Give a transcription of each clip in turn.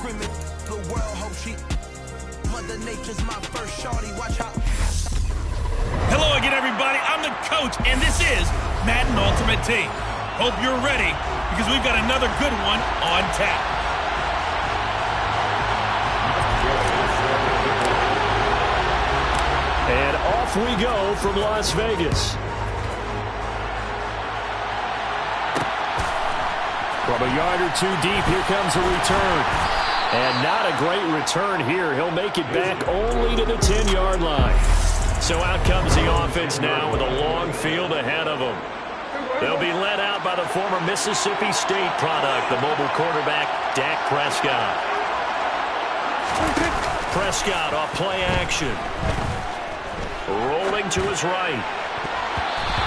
screaming. The world hopes she. Mother Nature's my first shorty. Watch how. Hello again, everybody. I'm the coach, and this is Madden Ultimate Team. Hope you're ready, because we've got another good one on tap. And off we go from Las Vegas. From a yard or two deep, here comes a return. And not a great return here. He'll make it back only to the 10-yard line. So out comes the offense now with a long field ahead of them. They'll be led out by the former Mississippi State product, the mobile quarterback, Dak Prescott. Prescott off play action. Rolling to his right.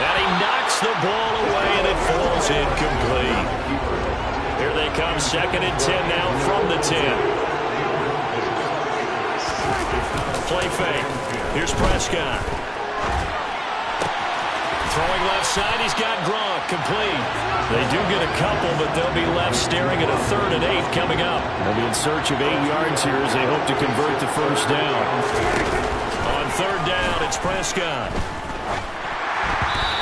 And he knocks the ball away, and it falls incomplete. Here they come, 2nd and 10 now from the 10. Play fake. Here's Prescott. Throwing left side, he's got Gronk, complete. They do get a couple, but they'll be left staring at a 3rd and 8 coming up. They'll be in search of 8 yards here as they hope to convert the first down. On 3rd down, it's Prescott.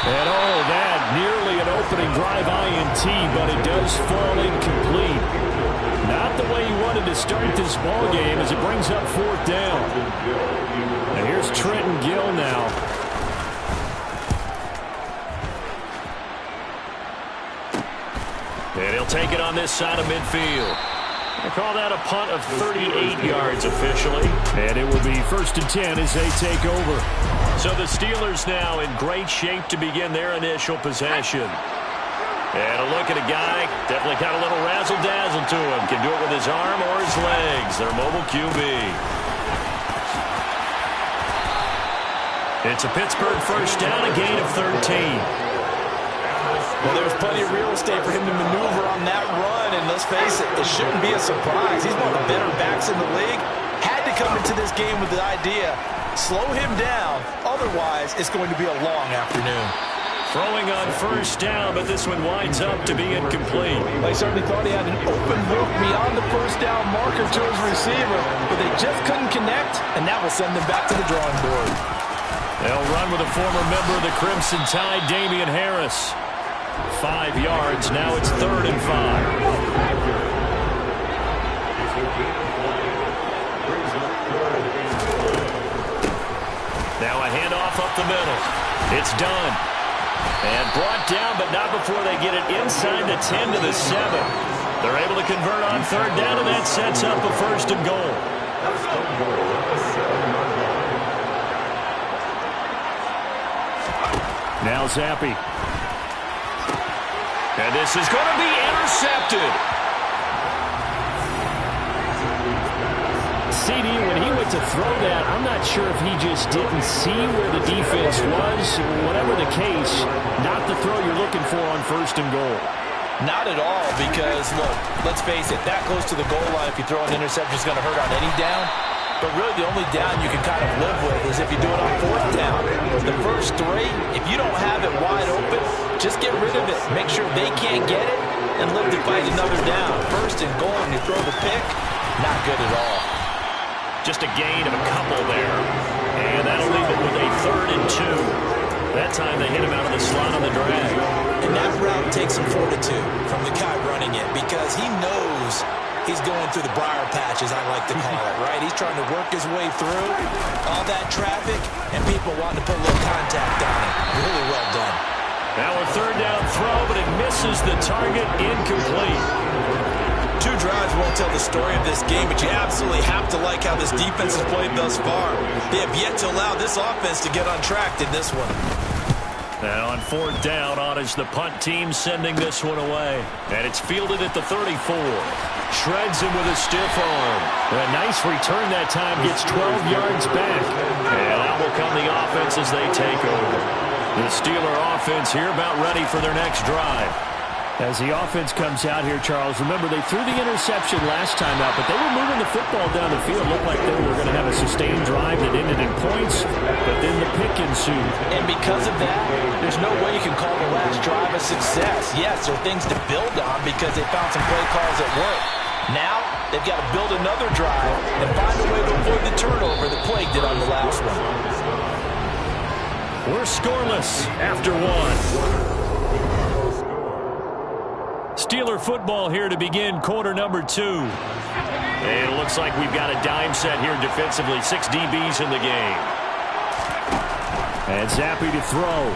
And oh, that nearly an opening drive INT, but it does fall incomplete. Not the way he wanted to start this ball game as it brings up 4th down. And here's Trenton Gill now. And he'll take it on this side of midfield. I call that a punt of 38 yards officially. And it will be 1st and 10 as they take over. So the Steelers now in great shape to begin their initial possession. And a look at a guy, definitely got a little razzle-dazzle to him. Can do it with his arm or his legs. Their mobile QB. It's a Pittsburgh first down, a gain of 13. Well, there's plenty of real estate for him to maneuver on that run, and let's face it, it shouldn't be a surprise. He's one of the better backs in the league. Had to come into this game with the idea, slow him down, otherwise it's going to be a long afternoon. Throwing on first down, but this one winds up to be incomplete. They certainly thought he had an open look beyond the first down marker to his receiver, but they just couldn't connect, and that will send them back to the drawing board. They'll run with a former member of the Crimson Tide, Damian Harris. 5 yards, now it's 3rd and 5. Now a handoff up the middle. It's done. And brought down, but not before they get it inside the 10 to the 7. They're able to convert on 3rd down, and that sets up a 1st and goal. Now Zappi. And this is going to be intercepted. CD, when he went to throw that, I'm not sure if he just didn't see where the defense was. Whatever the case, not the throw you're looking for on 1st and goal. Not at all, because, look, let's face it, that close to the goal line, if you throw an interception, is going to hurt on any down. But really, the only down you can kind of live with is if you do it on 4th down. The first 3, if you don't have it wide open, just get rid of it. Make sure they can't get it and live to fight another down. 1st and goal, and you throw the pick, not good at all. Just a gain of a couple there. And that'll leave it with a 3rd and 2. That time they hit him out of the slot on the drag. And that route takes some fortitude from the guy running it, because he knows he's going through the briar patch, as I like to call it, right? He's trying to work his way through all that traffic and people wanting to put a little contact on it. Really well done. Now a 3rd down throw, but it misses the target, incomplete. 2 drives won't tell the story of this game, but you absolutely have to like how this defense has played thus far. They have yet to allow this offense to get on track in this one. Now on 4th down, on is the punt team sending this one away. And it's fielded at the 34. Shreds him with a stiff arm. A nice return that time, gets 12 yards back. And out will come the offense as they take over. The Steeler offense here about ready for their next drive. As the offense comes out here, Charles, remember they threw the interception last time out, but they were moving the football down the field. Looked like they were going to have a sustained drive that ended in points, but then the pick ensued. And because of that, there's no way you can call the last drive a success. Yes, there are things to build on because they found some play calls that work. Now, they've got to build another drive and find a way to avoid the turnover that plagued it on the last one. We're scoreless after one. Steeler football here to begin quarter number 2. And it looks like we've got a dime set here defensively. 6 DBs in the game. And Zappi to throw.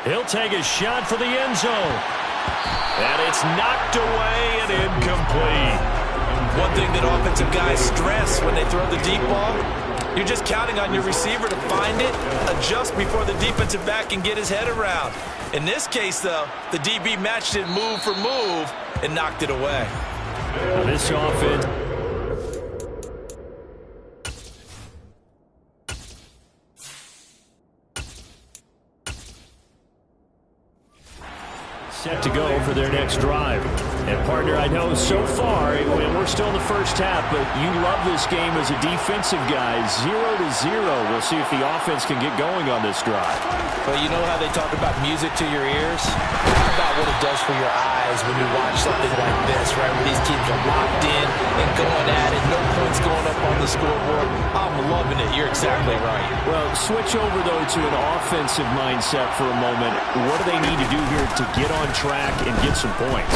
He'll take a shot for the end zone. And it's knocked away and incomplete. One thing that offensive guys stress when they throw the deep ball, you're just counting on your receiver to find it, adjust before the defensive back can get his head around. In this case, though, the DB matched it move for move and knocked it away. Now this offense. Set to go for their next drive. And, partner, I know so far, we're still in the first half, but you love this game as a defensive guy. 0-0. We'll see if the offense can get going on this drive. Well, you know how they talk about music to your ears? How about what it does for your eyes when you watch something like this, right, where these teams are locked in and going at it, no points going up on the scoreboard? I'm loving it. You're exactly right. Well, switch over, though, to an offensive mindset for a moment. What do they need to do here to get on track and get some points?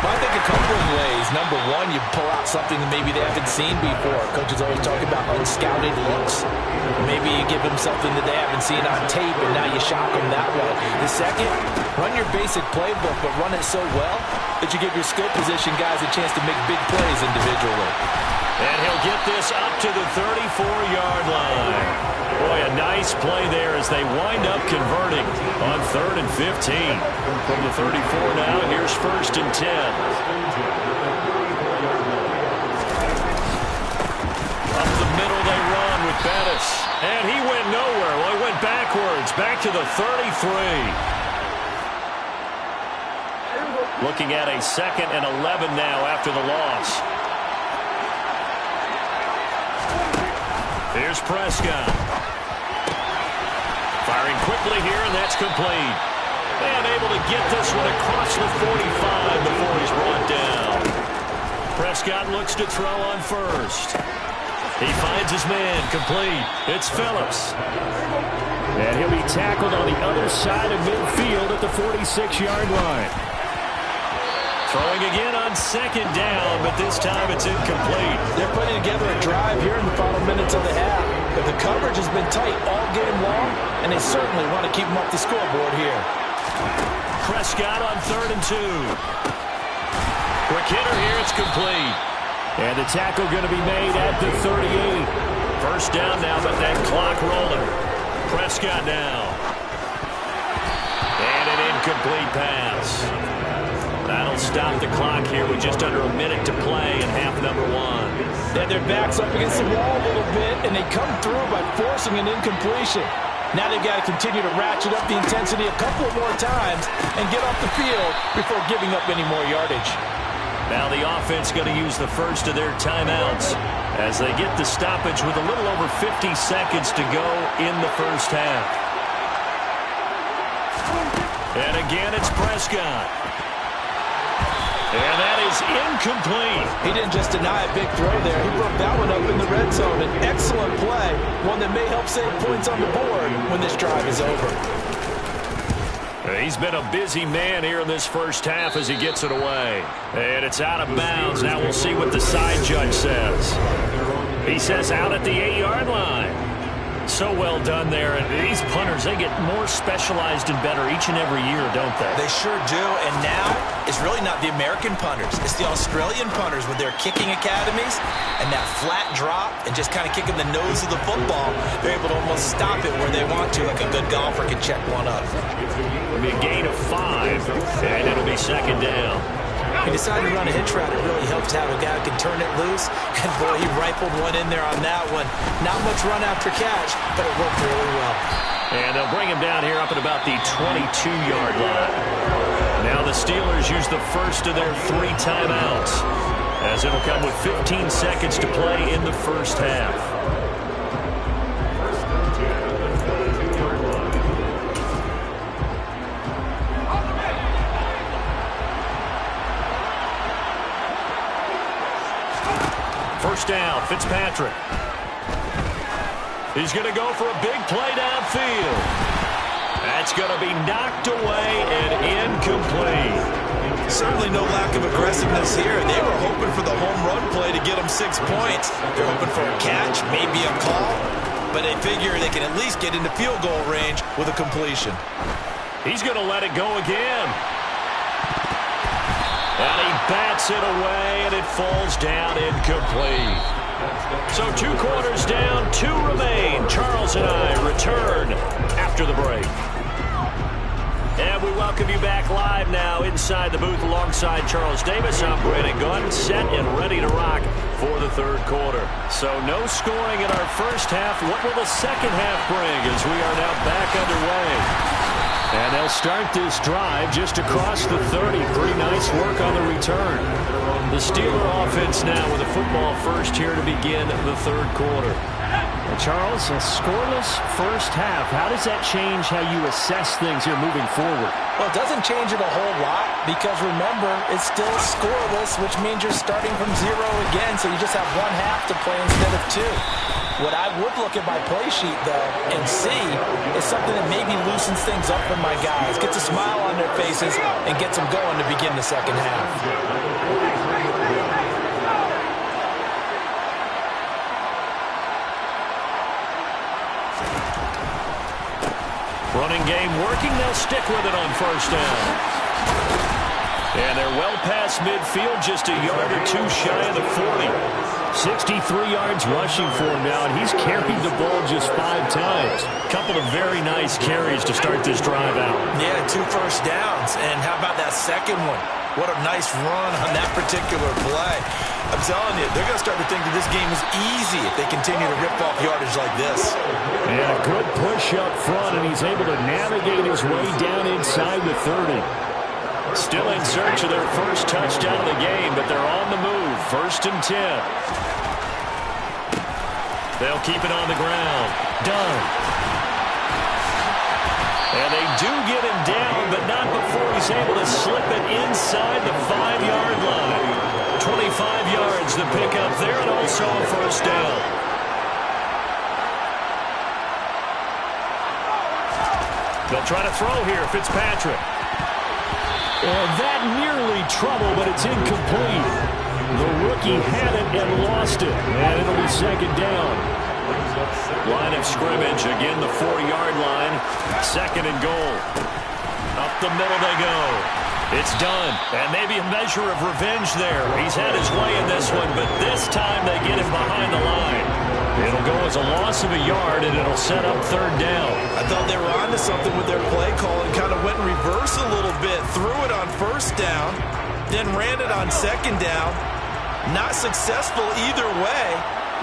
Well, I think a couple of ways. Number one, you pull out something that maybe they haven't seen before. Coaches always talk about unscouted looks. Maybe you give them something that they haven't seen on tape, and now you shock them that way. The second, run your basic playbook, but run it so well that you give your skill position guys a chance to make big plays individually. And he'll get this up to the 34-yard line. Boy, a nice play there as they wind up converting on 3rd and 15. From the 34 now, here's 1st and 10. Up the middle they run with Bettis. And he went nowhere. Well, he went backwards, back to the 33. Looking at a 2nd and 11 now after the loss. Here's Prescott. Firing quickly here, and that's complete. And able to get this one across the 45 before he's brought down. Prescott looks to throw on first. He finds his man, complete. It's Phillips. And he'll be tackled on the other side of midfield at the 46-yard line. Throwing again on 2nd down, but this time it's incomplete. They're putting together a drive here in the final minutes of the half. But the coverage has been tight all game long, and they certainly want to keep them off the scoreboard here. Prescott on 3rd and 2. Quick hitter here, it's complete. And the tackle going to be made at the 38. First down now, but that clock rolling. Prescott now. And an incomplete pass. That'll stop the clock here with just under a minute to play in half number 1. Then their backs up against the wall a little bit, and they come through by forcing an incompletion. Now they've got to continue to ratchet up the intensity a couple more times and get off the field before giving up any more yardage. Now the offense going to use the first of their timeouts as they get the stoppage with a little over 50 seconds to go in the first half. And again, it's Prescott. And that is incomplete. He didn't just deny a big throw there. He broke that one up in the red zone. An excellent play, one that may help save points on the board when this drive is over. He's been a busy man here in this first half as he gets it away. And it's out of bounds. Now we'll see what the side judge says. He says out at the 8-yard line. So well done there. And these punters, they get more specialized and better each and every year, don't they? They sure do. And now it's really not the American punters. It's the Australian punters with their kicking academies and that flat drop and just kind of kicking the nose of the football. They're able to almost stop it where they want to, like a good golfer can check one up. It'll be a gain of 5, and it'll be 2nd down. He decided to run a hitch route. It really helped to have a guy who can turn it loose. And, boy, he rifled one in there on that one. Not much run after catch, but it worked really well. And they'll bring him down here up at about the 22-yard line. Now the Steelers use the first of their 3 timeouts, as it'll come with 15 seconds to play in the first half. First down, Fitzpatrick. He's going to go for a big play downfield. That's going to be knocked away and incomplete. Certainly no lack of aggressiveness here. They were hoping for the home run play to get them 6 points. They're hoping for a catch, maybe a call, but they figure they can at least get into field goal range with a completion. He's going to let it go again. And he bats it away, and it falls down incomplete. So 2 quarters down, 2 remain. Charles and I return after the break. And we welcome you back live now inside the booth alongside Charles Davis. I'm Brandon Gunn, set and ready to rock for the third quarter. So no scoring in our first half. What will the second half bring as we are now back underway? And they'll start this drive just across the 30. Pretty nice work on the return. The Steeler offense now with a football first here to begin the third quarter. And Charles, a scoreless first half. How does that change how you assess things here moving forward? Well, it doesn't change it a whole lot because, remember, it's still scoreless, which means you're starting from 0 again, so you just have 1 half to play instead of 2. What I would look at my play sheet, though, and see is something that maybe loosens things up for my guys, gets a smile on their faces, and gets them going to begin the second half. Running game working. They'll stick with it on first down. And they're well past midfield, just a yard or 2 shy of the 40. 63 yards rushing for him now, and he's carried the ball just 5 times. Couple of very nice carries to start this drive out. Yeah, 2 first downs. And how about that second one? What a nice run on that particular play. I'm telling you, they're going to start to think that this game is easy if they continue to rip off yardage like this. And a good push up front, and he's able to navigate his way down inside the 30. Still in search of their first touchdown of the game, but they're on the move. First and 10. They'll keep it on the ground. Done. And they do get him down, but not before he's able to slip it inside the 5-yard line. 25 yards the pickup there, and also a first down. They'll try to throw here, Fitzpatrick. And that nearly trouble, but it's incomplete. The rookie had it and lost it, and it'll be second down. Line of scrimmage, again the 4-yard line. Second and goal. Up the middle they go. It's done, and maybe a measure of revenge there. He's had his way in this one, but this time they get him behind the line. It'll go as a loss of a yard, and it'll set up third down. I thought they were onto something with their play call and kind of went in reverse a little bit. Threw it on first down, then ran it on second down. Not successful either way.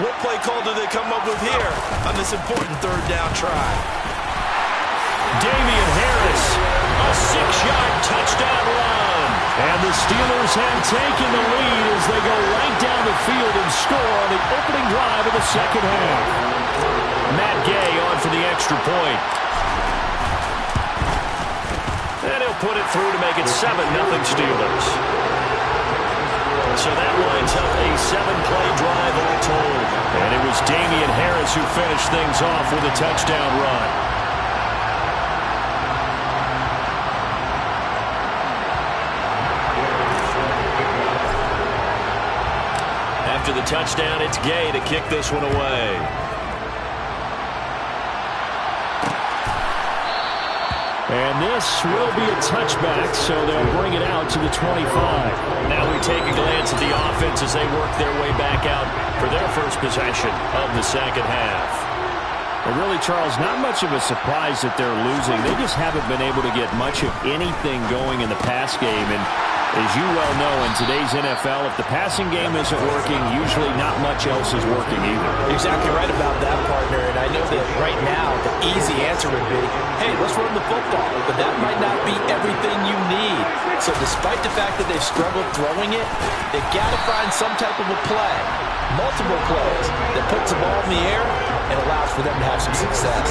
What play call do they come up with here on this important third down try? Damian Harris, a 6-yard touchdown run. And the Steelers have taken the lead as they go right down the field and score on the opening drive of the second half. Matt Gay on for the extra point. And he'll put it through to make it 7-0 Steelers. So that lines up a 7-play drive all told. And it was Damian Harris who finished things off with a touchdown run. After the touchdown, it's Gay to kick this one away. And this will be a touchback, so they'll bring it out to the 25. Now we take a glance at the offense as they work their way back out for their first possession of the second half. And really, Charles, not much of a surprise that they're losing. They just haven't been able to get much of anything going in the pass game. And as you well know, in today's NFL, if the passing game isn't working, usually not much else is working either. Exactly right about that, partner. And I know that right now, the easy answer would be, hey, let's run the football. But that might not be everything you need. So despite the fact that they've struggled throwing it, they've got to find some type of a play, multiple plays, that puts the ball in the air and allows for them to have some success.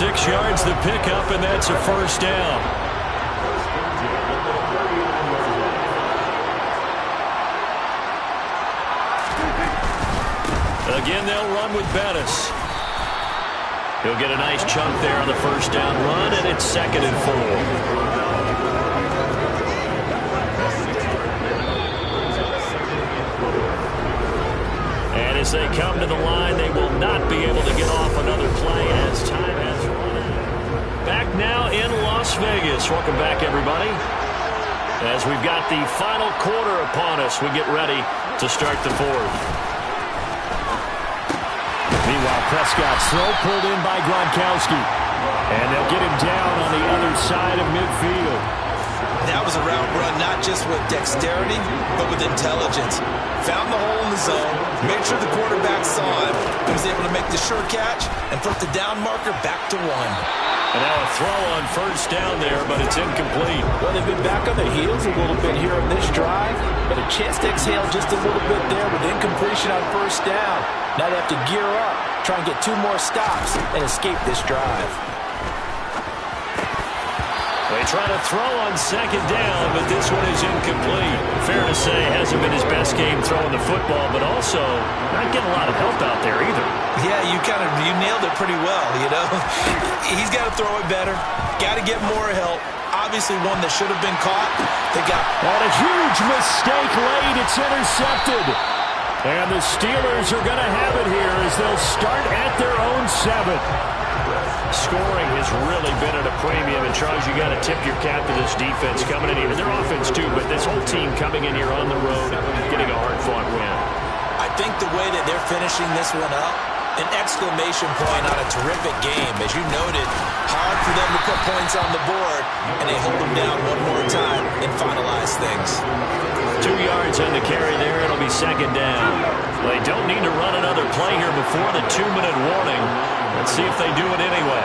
6 yards the pickup, and that's a first down. Again, they'll run with Bettis. He'll get a nice chunk there on the first down run, and it's 2nd and 4. And as they come to the line, they will not be able to get off another play as time has run out. Back now in Las Vegas. Welcome back, everybody. As we've got the final quarter upon us, we get ready to start the fourth. Meanwhile, Prescott's throw pulled in by Gronkowski. And they'll get him down on the other side of midfield. That was a route run not just with dexterity, but with intelligence. Found the hole in the zone, made sure the quarterback saw him, and was able to make the sure catch and put the down marker back to 1. And now a throw on first down there, but it's incomplete. Well, they've been back on their heels a little bit here on this drive, but a chance to exhale just a little bit there with incompletion on first down. Now they have to gear up, try and get 2 more stops, and escape this drive. They try to throw on second down, but this one is incomplete. Fair to say, hasn't been his best game throwing the football, but also not getting a lot of help out there either. Yeah, you nailed it pretty well, you know. He's got to throw it better, got to get more help. Obviously one that should have been caught. And a huge mistake late. It's intercepted. And the Steelers are going to have it here as they'll start at their own 7. Scoring has really been at a premium, and Charles, you got to tip your cap to this defense coming in here. And their offense too, but this whole team coming in here on the road, getting a hard-fought win. I think the way that they're finishing this one up, an exclamation point on a terrific game. As you noted, hard for them to put points on the board, and they hold them down one more time and finalize things. 2 yards on the carry there. It'll be second down. They don't need to run another play here before the 2-minute warning. Let's see if they do it anyway.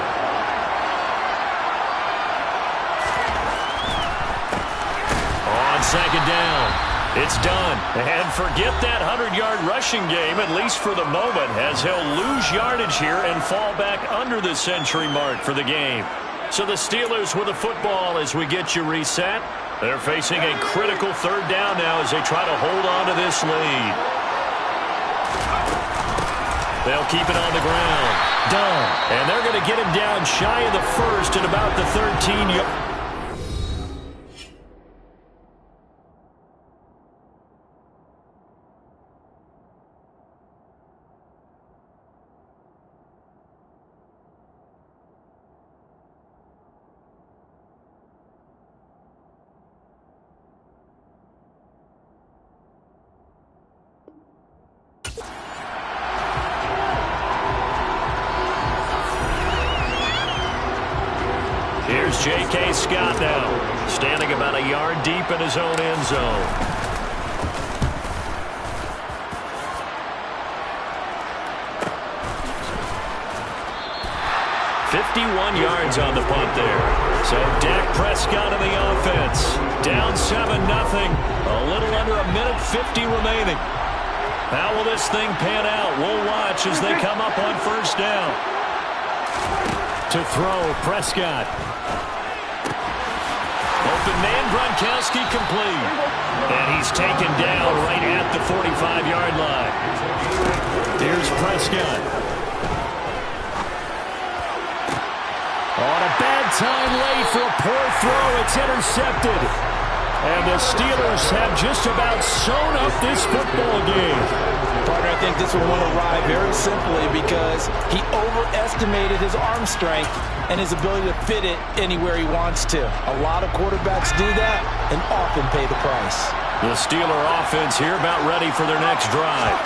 On second down, it's done. And forget that 100-yard rushing game, at least for the moment, as he'll lose yardage here and fall back under the century mark for the game. So the Steelers with the football as we get you reset. They're facing a critical 3rd down now as they try to hold on to this lead. They'll keep it on the ground. Done. And they're going to get him down shy of the 1st at about the 13-yard. Here's J.K. Scott now, standing about a yard deep in his own end zone. "51 yards on the punt there. So Dak Prescott in the offense. Down 7-0. A little under a minute 50 remaining. How will this thing pan out? We'll watch as they come up on first down. To throw, Prescott. Open man, Gronkowski complete. And he's taken down right at the 45-yard line. Here's Prescott. On a bad time late for a poor throw. It's intercepted. And the Steelers have just about sewn up this football game. Partner, I think this one won't arrive very simply because he overestimated his arm strength and his ability to fit it anywhere he wants to. A lot of quarterbacks do that and often pay the price. The Steeler offense here about ready for their next drive.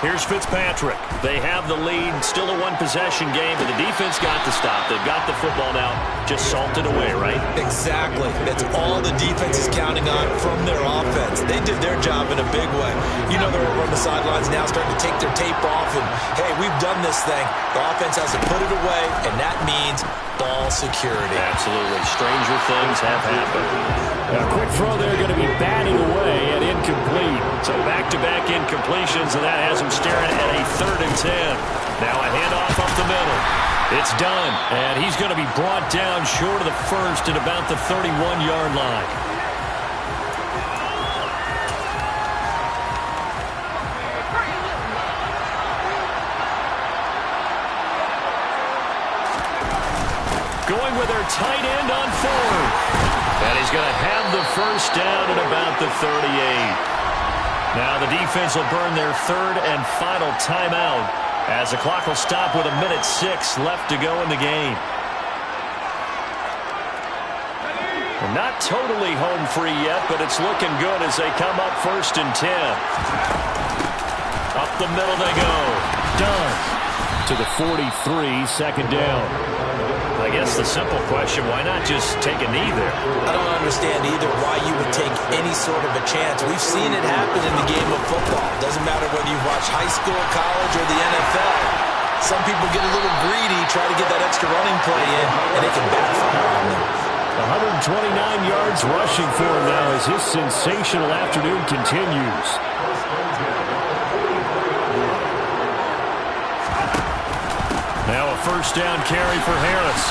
Here's Fitzpatrick. They have the lead. Still a one-possession game, but the defense got to stop. They've got the football now. Just salted away, right? Exactly. That's all the defense is counting on from their offense. They did their job in a big way. You know they're over on the sidelines now starting to take their tape off and, hey, we've done this thing. The offense has to put it away, and that means ball security. Absolutely. Stranger things have happened. A quick throw there going to be batted away and incomplete. So back-to-back incompletions, and that has him staring at a 3rd and 10. Now a handoff up the middle. It's done, and he's going to be brought down short of the 1st at about the 31-yard line. going with their tight end on fourth. And he's going to have the first down at about the 38. Now the defense will burn their third and final timeout as the clock will stop with 1:06 left to go in the game. They're not totally home free yet, but it's looking good as they come up 1st and 10. Up the middle they go. Done. To the 43, 2nd down. I guess the simple question, why not just take a knee there? I don't understand either why you would take any sort of a chance. We've seen it happen in the game of football. Doesn't matter whether you watch high school, college, or the NFL. Some people get a little greedy, try to get that extra running play in, and it can backfire on them. 129 yards rushing for him now as his sensational afternoon continues. Now a first down carry for Harris.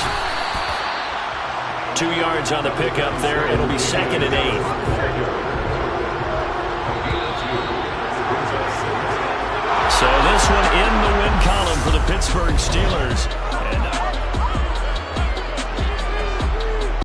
2 yards on the pickup there. It'll be 2nd and 8. So this one in the win column for the Pittsburgh Steelers. And